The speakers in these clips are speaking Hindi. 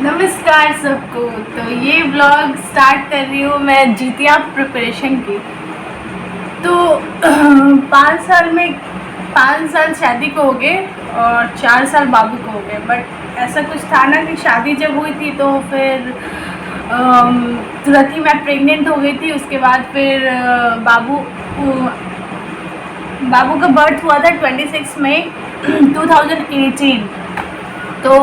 नमस्कार सबको। तो ये व्लॉग स्टार्ट कर रही हूँ मैं जितिया प्रिपरेशन की। तो 5 साल शादी को हो गए और 4 साल बाबू को हो गए। बट ऐसा कुछ था ना कि शादी जब हुई थी तो फिर तुरंत ही मैं प्रेग्नेंट हो गई थी। उसके बाद फिर बाबू का बर्थ हुआ था 26 मई 2018। तो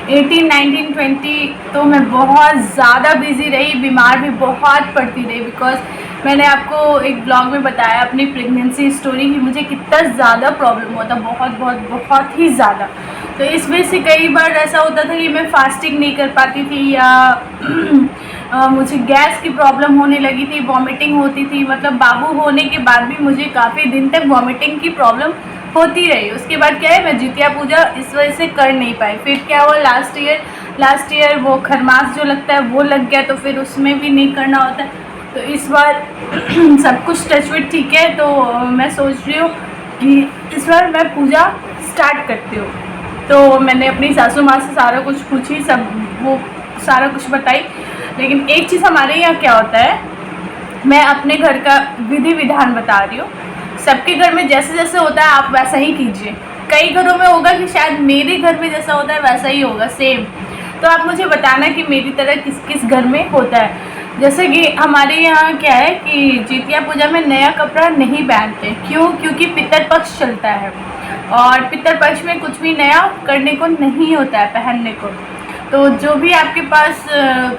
18, 19, 20 तो मैं बहुत ज़्यादा बिज़ी रही, बीमार भी बहुत पड़ती रही। बिकॉज मैंने आपको एक ब्लॉग में बताया अपनी प्रेगनेंसी स्टोरी कि मुझे कितना ज़्यादा प्रॉब्लम हुआ था, बहुत बहुत बहुत ही ज़्यादा। तो इस वजह से कई बार ऐसा होता था कि मैं फास्टिंग नहीं कर पाती थी या मुझे गैस की प्रॉब्लम होने लगी थी, वॉमिटिंग होती थी। मतलब बाबू होने के बाद भी मुझे काफ़ी दिन तक वॉमिटिंग की प्रॉब्लम होती रही। उसके बाद क्या है, मैं जितिया पूजा इस वजह से कर नहीं पाई। फिर क्या हुआ, लास्ट ईयर वो खरमास जो लगता है वो लग गया, तो फिर उसमें भी नहीं करना होता है। तो इस बार सब कुछ टचवुड ठीक है। तो मैं सोच रही हूँ कि इस बार मैं पूजा स्टार्ट करती हूँ। तो मैंने अपनी सासू माँ से सारा कुछ पूछी, सब वो सारा कुछ बताई। लेकिन एक चीज़ हमारे यहाँ क्या होता है, मैं अपने घर का विधि विधान बता रही हूँ। सबके घर में जैसे जैसे होता है आप वैसा ही कीजिए। कई घरों में होगा कि शायद मेरे घर में जैसा होता है वैसा ही होगा, सेम। तो आप मुझे बताना कि मेरी तरह किस किस घर में होता है। जैसे कि हमारे यहाँ क्या है कि जितिया पूजा में नया कपड़ा नहीं पहनते। क्यों? क्योंकि पितर पक्ष चलता है और पितर पक्ष में कुछ भी नया करने को नहीं होता है, पहनने को। तो जो भी आपके पास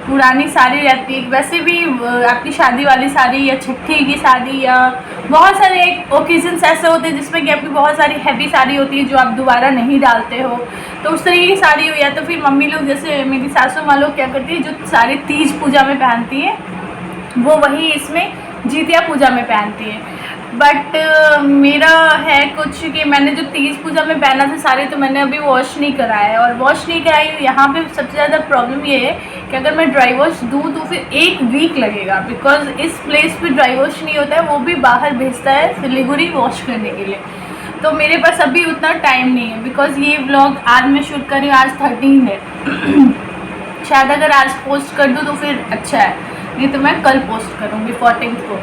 पुरानी साड़ी रहती है, वैसे भी आपकी शादी वाली साड़ी या छठी की साड़ी या बहुत सारे एक ओकेजन्स ऐसे होते हैं जिसमें कि आपकी बहुत सारी हैवी साड़ी होती है जो आप दोबारा नहीं डालते हो। तो उस तरीके की साड़ी हो, या तो फिर मम्मी लोग जैसे मेरी सासू माँ लोग क्या करती है, जो साड़ी तीज पूजा में पहनती है वो वही इसमें जितिया पूजा में पहनती है। बट मेरा है कुछ कि मैंने जो तीज पूजा में पहना था साड़ी, तो मैंने अभी वॉश नहीं कराया है। और वॉश नहीं कराई, यहाँ पे सबसे ज़्यादा प्रॉब्लम ये है कि अगर मैं ड्राई वॉश दूँ तो फिर 1 वीक लगेगा। बिकॉज इस प्लेस पे ड्राई वॉश नहीं होता है, वो भी बाहर भेजता है सिलीगुड़ी वॉश करने के लिए। तो मेरे पास अभी उतना टाइम नहीं है। बिकॉज ये व्लॉग आज मैं शूट कर रही हूँ, आज 13 है। शायद अगर आज पोस्ट कर दूँ तो फिर अच्छा है, नहीं तो मैं कल पोस्ट करूँगी 14 को।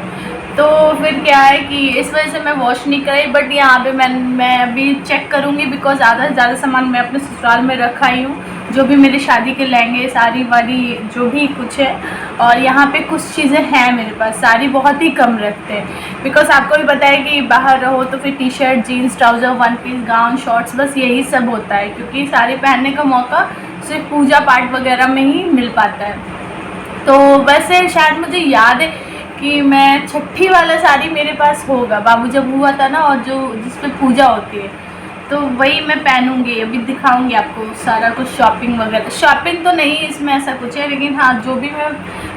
तो फिर क्या है कि इस वजह से मैं वॉश नहीं कराई। बट यहाँ पे मैं अभी चेक करूँगी। बिकॉज ज़्यादा से ज़्यादा सामान मैं अपने ससुराल में रखा ही हूँ, जो भी मेरे शादी के लहंगे साड़ी वाड़ी जो भी कुछ है। और यहाँ पे कुछ चीज़ें हैं मेरे पास, साड़ी बहुत ही कम रखते हैं। बिकॉज आपको भी पता है कि बाहर रहो तो फिर t-shirt, jeans, trouser, one piece, gown, shorts, बस यही सब होता है। क्योंकि साड़ी पहनने का मौका सिर्फ पूजा पाठ वगैरह में ही मिल पाता है। तो वैसे शायद मुझे याद है कि मैं छठी वाला साड़ी मेरे पास होगा, बाबू जब हुआ था ना, और जो जिस पे पूजा होती है, तो वही मैं पहनूंगी। अभी दिखाऊंगी आपको सारा कुछ, शॉपिंग वगैरह। शॉपिंग तो नहीं इसमें ऐसा कुछ है, लेकिन हाँ जो भी मैं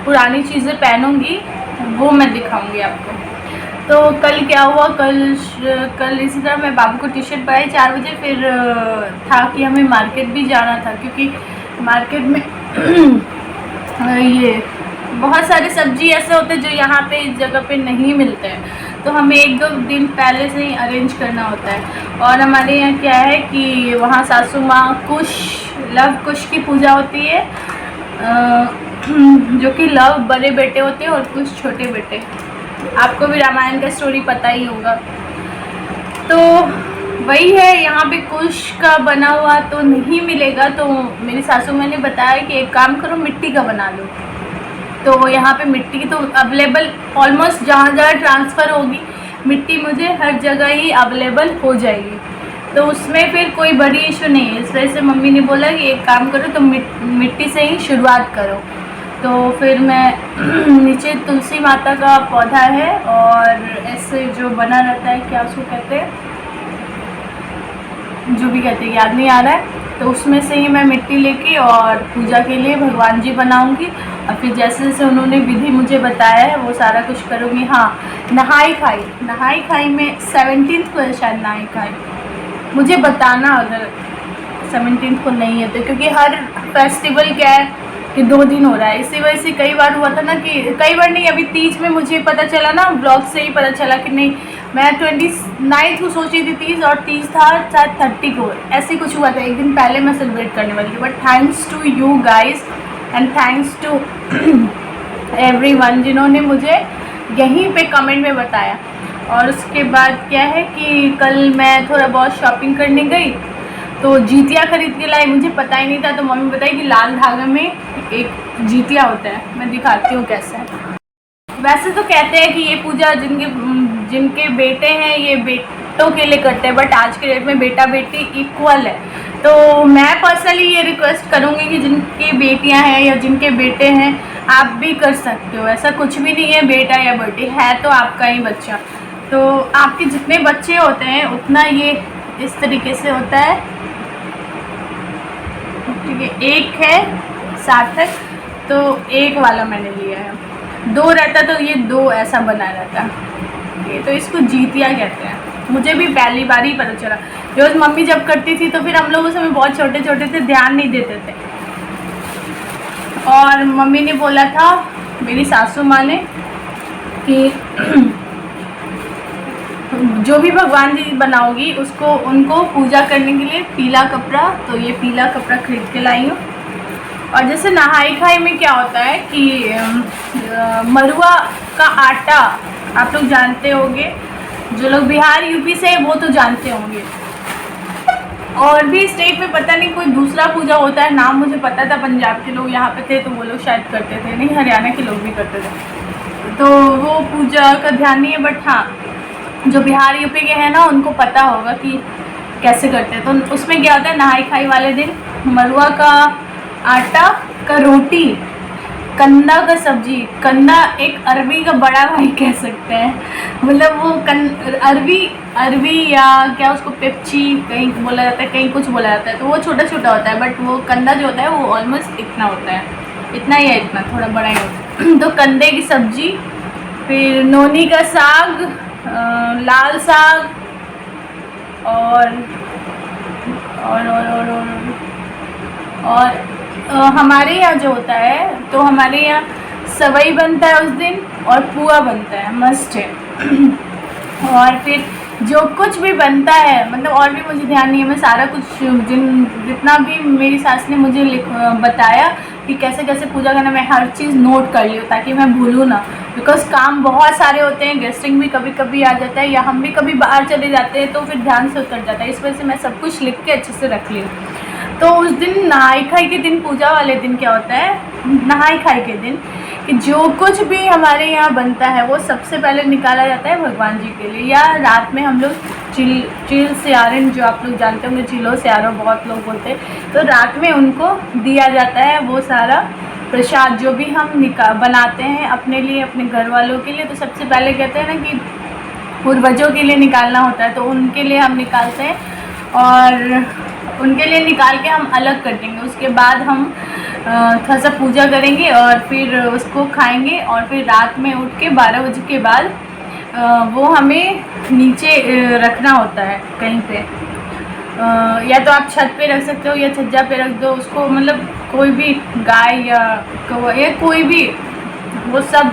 पुरानी चीज़ें पहनूंगी वो मैं दिखाऊंगी आपको। तो कल क्या हुआ, कल इसी तरह मैं बाबू को टी शर्ट पहनाई 4 बजे। फिर था कि हमें मार्केट भी जाना था, क्योंकि मार्केट में ये बहुत सारे सब्जी ऐसे होते हैं जो यहाँ पे इस जगह पे नहीं मिलते हैं। तो हमें 1-2 दिन पहले से ही अरेंज करना होता है। और हमारे यहाँ क्या है कि वहाँ सासू माँ लव कुश की पूजा होती है, जो कि लव बड़े बेटे होते हैं और कुछ छोटे बेटे। आपको भी रामायण का स्टोरी पता ही होगा। तो वही है, यहाँ पे कुश का बना हुआ तो नहीं मिलेगा। तो मेरी सासू माँ ने बताया कि एक काम करो, मिट्टी का बना लो। तो यहाँ पे मिट्टी तो अवेलेबल ऑलमोस्ट जहाँ जहाँ ट्रांसफ़र होगी मिट्टी मुझे हर जगह ही अवेलेबल हो जाएगी। तो उसमें फिर कोई बड़ी इशू नहीं है। इस वजह से मम्मी ने बोला कि एक काम करो, तो मिट्टी से ही शुरुआत करो। तो फिर मैं नीचे तुलसी माता का पौधा है और ऐसे जो बना रहता है, क्या उसको कहते हैं, जो भी कहते हैं याद नहीं आ रहा है। तो उसमें से ही मैं मिट्टी लेके और पूजा के लिए भगवान जी बनाऊंगी। और फिर जैसे जैसे उन्होंने विधि मुझे बताया है वो सारा कुछ करूँगी। हाँ, नहाई खाई में 17th को शायद नहाई खाई, मुझे बताना अगर 17th को नहीं है तो। क्योंकि हर फेस्टिवल क्या है कि 2 दिन हो रहा है, इसी वजह से कई बार नहीं, अभी तीज में मुझे पता चला ना, ब्लॉग से ही पता चला कि नहीं मैं 29 को सोच रही थी 30, और 30 था शायद 30 को, ऐसे कुछ हुआ था, एक दिन पहले मैं सेलिब्रेट करने वाली थी। But thanks to you guys and thanks to everyone जिन्होंने मुझे यहीं पे कमेंट में बताया। और उसके बाद क्या है कि कल मैं थोड़ा बहुत शॉपिंग करने गई तो जीतिया खरीद के लाई, मुझे पता ही नहीं था। तो मम्मी बताई कि लाल धागे में एक जीतिया होता है, मैं दिखाती हूँ कैसा है। वैसे तो कहते हैं कि ये पूजा जिनके बेटे हैं ये बेटों के लिए करते हैं, बट आज के डेट में बेटा बेटी इक्वल है। तो मैं पर्सनली ये रिक्वेस्ट करूँगी कि जिनकी बेटियां हैं या जिनके बेटे हैं आप भी कर सकते हो। ऐसा कुछ भी नहीं है बेटा या बेटी है तो आपका ही बच्चा। तो आपके जितने बच्चे होते हैं उतना ये इस तरीके से होता है, ठीक है। एक है सार्थक, तो एक वाला मैंने लिया है। दो रहता तो ये दो ऐसा बना रहता, ये तो इसको जीतिया कहते हैं। मुझे भी पहली बार ही पता चला। रोज मम्मी जब करती थी तो फिर हम लोग उस समय बहुत छोटे छोटे थे, ध्यान नहीं देते थे। और मम्मी ने बोला था, मेरी सासू माँ ने, कि जो भी भगवान जी बनाओगी उसको उनको पूजा करने के लिए पीला कपड़ा, तो ये पीला कपड़ा खरीद के लाई हूँ। और जैसे नहाई खाई में क्या होता है कि मरुआ का आटा आप लोग जानते होंगे, जो लोग बिहार यूपी से वो तो जानते होंगे। और भी स्टेट में पता नहीं कोई दूसरा पूजा होता है, नाम मुझे पता था। पंजाब के लोग यहाँ पे थे तो वो लोग शायद करते थे, नहीं हरियाणा के लोग भी करते थे, तो वो पूजा का ध्यान नहीं है। बट हाँ, जो बिहार यूपी के हैं ना उनको पता होगा कि कैसे करते हैं। तो उसमें क्या होता है, नहाई खाई वाले दिन मरुआ का आटा का रोटी, कंदा का सब्जी। कंदा एक अरबी का बड़ा भाई कह सकते हैं, मतलब वो अरबी या क्या उसको पेप्ची कहीं बोला जाता है, कहीं कुछ बोला जाता है। तो वो छोटा छोटा होता है, बट वो कंदा जो होता है वो ऑलमोस्ट इतना होता है, इतना ही है, इतना थोड़ा बड़ा ही होता है। तो कंदे की सब्जी, फिर नोनी का साग, लाल साग, और और और और, और, और हमारे यहाँ जो होता है, तो हमारे यहाँ सवई बनता है उस दिन और पुआ बनता है, मस्ट है। और फिर जो कुछ भी बनता है, मतलब और भी मुझे ध्यान नहीं है, मैं सारा कुछ जितना भी मेरी सास ने मुझे बताया कि कैसे कैसे पूजा करना, मैं हर चीज़ नोट कर ली हूँ ताकि मैं भूलूँ ना। बिकॉज काम बहुत सारे होते हैं, गेस्टिंग भी कभी कभी आ जाता है, या हम भी कभी बाहर चले जाते हैं तो फिर ध्यान से उतर जाता है। इस वजह से मैं सब कुछ लिख के अच्छे से रख ली हूँ। तो उस दिन नहाई खाई के दिन, पूजा वाले दिन क्या होता है, नहाई खाई के दिन, कि जो कुछ भी हमारे यहाँ बनता है वो सबसे पहले निकाला जाता है भगवान जी के लिए। या रात में हम लोग चिल सियारन, जो आप लोग जानते होंगे, चिलो सियारो बहुत लोग बोलते हैं, तो रात में उनको दिया जाता है वो सारा प्रसाद जो भी हम बनाते हैं अपने लिए, अपने घर वालों के लिए। तो सबसे पहले कहते हैं ना कि पूर्वजों के लिए निकालना होता है, तो उनके लिए हम निकालते हैं और उनके लिए निकाल के हम अलग कर देंगे। उसके बाद हम थोड़ा सा पूजा करेंगे और फिर उसको खाएंगे। और फिर रात में उठ के 12 बजे के बाद वो हमें नीचे रखना होता है कहीं पे, या तो आप छत पे रख सकते हो या छज्जा पे रख दो उसको, मतलब कोई भी गाय या कौवा या कोई भी, वो सब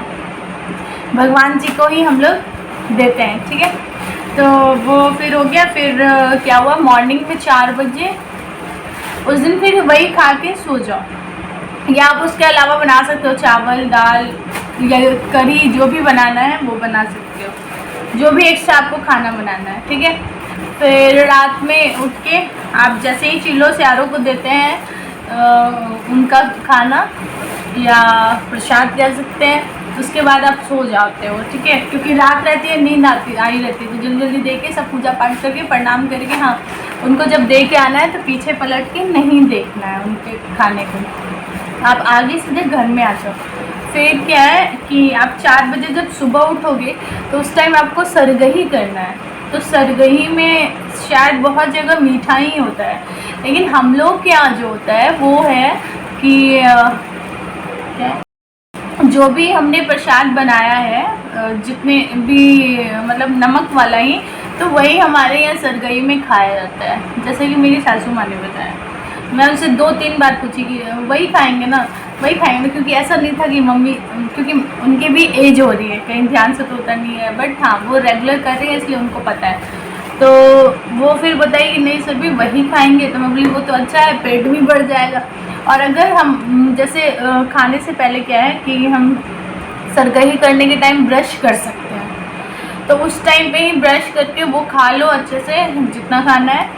भगवान जी को ही हम लोग देते हैं, ठीक है। तो वो फिर हो गया। फिर क्या हुआ, मॉर्निंग में 4 बजे उस दिन फिर वही खा के सो जाओ, या आप उसके अलावा बना सकते हो चावल दाल या करी, जो भी बनाना है वो बना सकते हो, जो भी एक्स्ट्रा आपको खाना बनाना है, ठीक है। फिर रात में उठ के आप जैसे ही चिल्लो सियारों को देते हैं उनका खाना या प्रसाद कह सकते हैं, उसके बाद आप सो जाते हो, ठीक है। क्योंकि रात रहती है, नींद आई रहती है, तो जल्दी जल्दी दे के सब पूजा पाठ करके प्रणाम करके, हाँ उनको जब दे के आना है तो पीछे पलट के नहीं देखना है उनके खाने को, आप आगे सीधे घर में आ जाओ। फिर क्या है कि आप 4 बजे जब सुबह उठोगे तो उस टाइम आपको सरगही करना है। तो सरगही में शायद बहुत जगह मीठा ही होता है, लेकिन हम लोग के यहाँ जो होता है वो है कि क्या, जो भी हमने प्रसाद बनाया है जितने भी, मतलब नमक वाला ही, तो वही हमारे यहाँ सरगही में खाया जाता है। जैसे कि मेरी सासू माँ ने बताया, मैं उनसे 2-3 बार पूछी कि वही खाएंगे ना, वही खाएंगे, क्योंकि ऐसा नहीं था कि मम्मी, क्योंकि उनके भी एज हो रही है, कहीं ध्यान से तो होता नहीं है, बट हाँ वो रेगुलर कर रही है इसलिए उनको पता है। तो वो फिर बताइए कि नहीं सर भी वही खाएंगे, तो मैं बोली वो तो अच्छा है, पेट भी बढ़ जाएगा। और अगर हम जैसे खाने से पहले क्या है कि हम सरगही करने के टाइम ब्रश कर सकते हैं, तो उस टाइम पे ही ब्रश करके वो खा लो अच्छे से, जितना खाना है,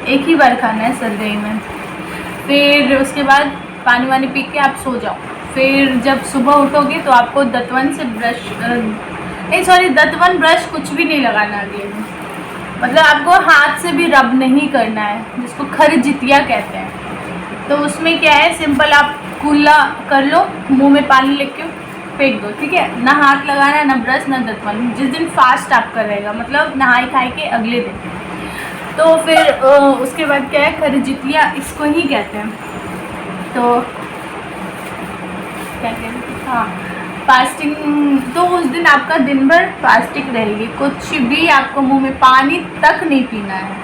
एक ही बार खाना है सरगही में। फिर उसके बाद पानी वानी पी के आप सो जाओ। फिर जब सुबह उठोगे तो आपको दतवन से ब्रश नहीं, सॉरी, दतवन ब्रश कुछ भी नहीं लगाना अगले दिन, मतलब आपको हाथ से भी रब नहीं करना है, जिसको खरजितिया कहते हैं। तो उसमें क्या है, सिंपल आप कुल्ला कर लो, मुंह में पानी लेके फेंक दो, ठीक है। ना हाथ लगाना है, ना ब्रश, ना दतवन। जिस दिन फास्ट आपका रहेगा, मतलब नहाए खाए के अगले दिन। तो फिर उसके बाद क्या है, खरजितिया इसको ही कहते हैं। तो क्या कहते हैं, हाँ, फास्टिंग। तो उस दिन आपका दिन भर फास्टिंग रहेगी, कुछ भी आपको मुंह में पानी तक नहीं पीना है।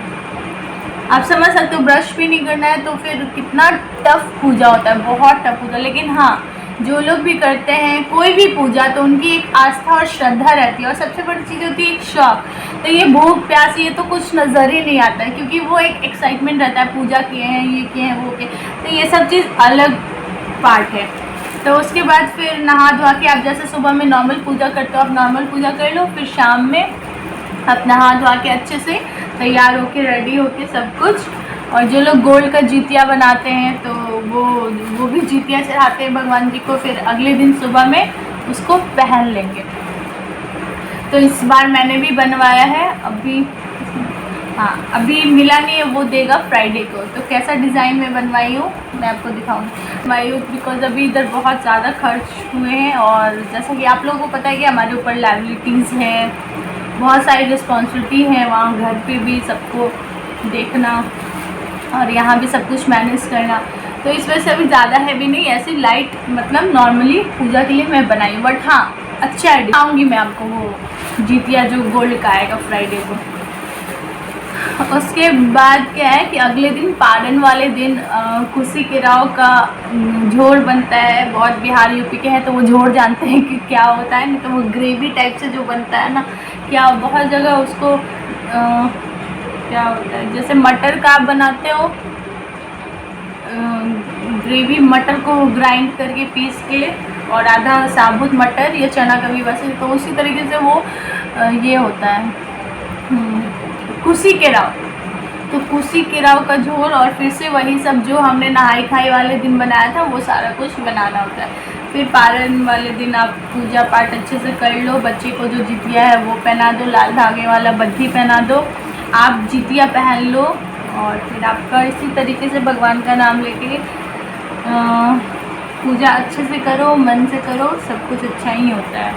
आप समझ सकते हो, ब्रश भी नहीं करना है, तो फिर कितना टफ पूजा होता है, बहुत टफ पूजा। लेकिन हाँ, जो लोग भी करते हैं कोई भी पूजा, तो उनकी एक आस्था और श्रद्धा रहती है, और सबसे बड़ी चीज़ होती है एक शौक। तो ये भूख प्यास ये तो कुछ नज़र ही नहीं आता है, क्योंकि वो एक एक्साइटमेंट रहता है, पूजा किए हैं, ये किए हैं, वो किए, तो ये सब चीज़ अलग पार्ट है। तो उसके बाद फिर नहा धोआ के आप जैसे सुबह में नॉर्मल पूजा करते हो, आप नॉर्मल पूजा कर लो। फिर शाम में आप नहा धोआ के अच्छे से तैयार होके रेडी होके सब कुछ। और जो लोग गोल्ड का जीतिया बनाते हैं, तो वो भी जीतिया चढ़ाते हैं भगवान जी को, फिर अगले दिन सुबह में उसको पहन लेंगे। तो इस बार मैंने भी बनवाया है, अभी मिला नहीं है, वो देगा फ्राइडे को। तो कैसा डिज़ाइन में बनवाई हूँ मैं आपको दिखाऊंगी। बनवाई हूँ बिकॉज अभी इधर बहुत ज़्यादा खर्च हुए हैं, और जैसा कि आप लोगों को पता है कि हमारे ऊपर लायबिलिटीज़ हैं, बहुत सारी रिस्पॉन्सिबिलिटी है, वहाँ घर पे भी सबको देखना और यहाँ भी सब कुछ मैनेज करना। तो इस वजह से अभी ज़्यादा हैवी नहीं, ऐसी लाइट, मतलब नॉर्मली पूजा के लिए मैं बनाई हूँ। बट हाँ, अच्छा है, दिखाऊँगी मैं आपको वो जीतिया जो गोल्ड का आएगा फ्राइडे को। उसके बाद क्या है कि अगले दिन पारण वाले दिन कुसी केराव का झोर बनता है। बहुत बिहार यूपी के हैं तो वो झोर जानते हैं कि क्या होता है, नहीं तो वो ग्रेवी टाइप से जो बनता है ना, क्या बहुत जगह उसको क्या होता है, जैसे मटर का आप बनाते हो ग्रेवी, मटर को ग्राइंड करके पीस के, और आधा साबुत मटर या चना का भी वैसे, तो उसी तरीके से वो ये होता है कुसी केराव। तो कुसी केराव का झोल, और फिर से वही सब जो हमने नहाई खाई वाले दिन बनाया था वो सारा कुछ बनाना होता है। फिर पारण वाले दिन आप पूजा पाठ अच्छे से कर लो, बच्चे को जो जितिया है वो पहना दो, लाल धागे वाला बद्धी पहना दो, आप जितिया पहन लो, और फिर आपका इसी तरीके से भगवान का नाम लेके पूजा अच्छे से करो, मन से करो, सब कुछ अच्छा ही होता है।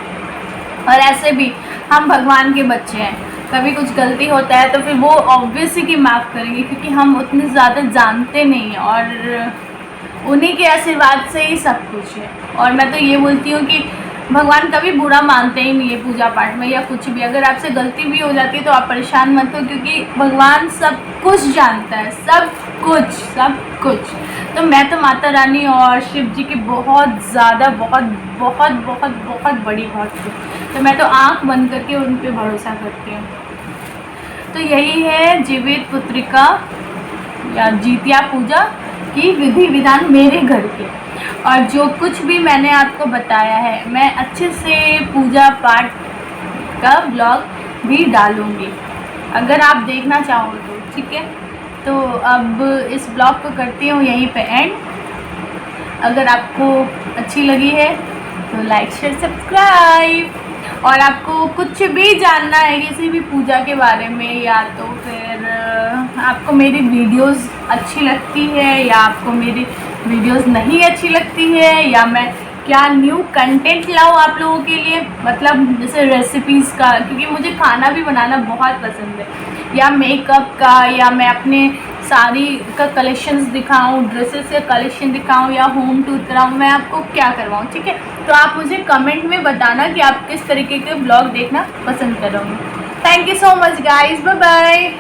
और ऐसे भी हम भगवान के बच्चे हैं, कभी कुछ गलती होता है तो फिर वो ऑब्वियस ही कि माफ़ करेंगे, क्योंकि हम उतने ज़्यादा जानते नहीं हैं, और उन्हीं के आशीर्वाद से ही सब कुछ है। और मैं तो ये बोलती हूँ कि भगवान कभी बुरा मानते ही नहीं है पूजा पाठ में या कुछ भी। अगर आपसे गलती भी हो जाती है तो आप परेशान मत हो, क्योंकि भगवान सब कुछ जानता है, सब कुछ। तो मैं तो माता रानी और शिव जी की बहुत ज़्यादा बहुत बड़ी भक्त हूँ, तो मैं तो आँख बंद करके उन पर भरोसा करती हूँ। तो यही है जीवित पुत्रिका या जीतिया पूजा की विधि विधान मेरे घर के। और जो कुछ भी मैंने आपको बताया है, मैं अच्छे से पूजा पाठ का ब्लॉग भी डालूँगी अगर आप देखना चाहो तो, ठीक है। तो अब इस ब्लॉग को करती हूँ यहीं पे एंड। अगर आपको अच्छी लगी है तो लाइक शेयर सब्सक्राइब, और आपको कुछ भी जानना है किसी भी पूजा के बारे में, या तो फिर आपको मेरी वीडियोस अच्छी लगती है या आपको मेरी वीडियोस नहीं अच्छी लगती है, या मैं क्या न्यू कंटेंट लाऊं आप लोगों के लिए, मतलब जैसे रेसिपीज़ का, क्योंकि मुझे खाना भी बनाना बहुत पसंद है, या मेकअप का, या मैं अपने साड़ी का कलेक्शंस दिखाऊं, ड्रेसेस का कलेक्शन दिखाऊं, या होम टूर कराऊं, मैं आपको क्या करवाऊं, ठीक है। तो आप मुझे कमेंट में बताना कि आप किस तरीके के ब्लॉग देखना पसंद करोगे। Thank you so much guys, bye bye.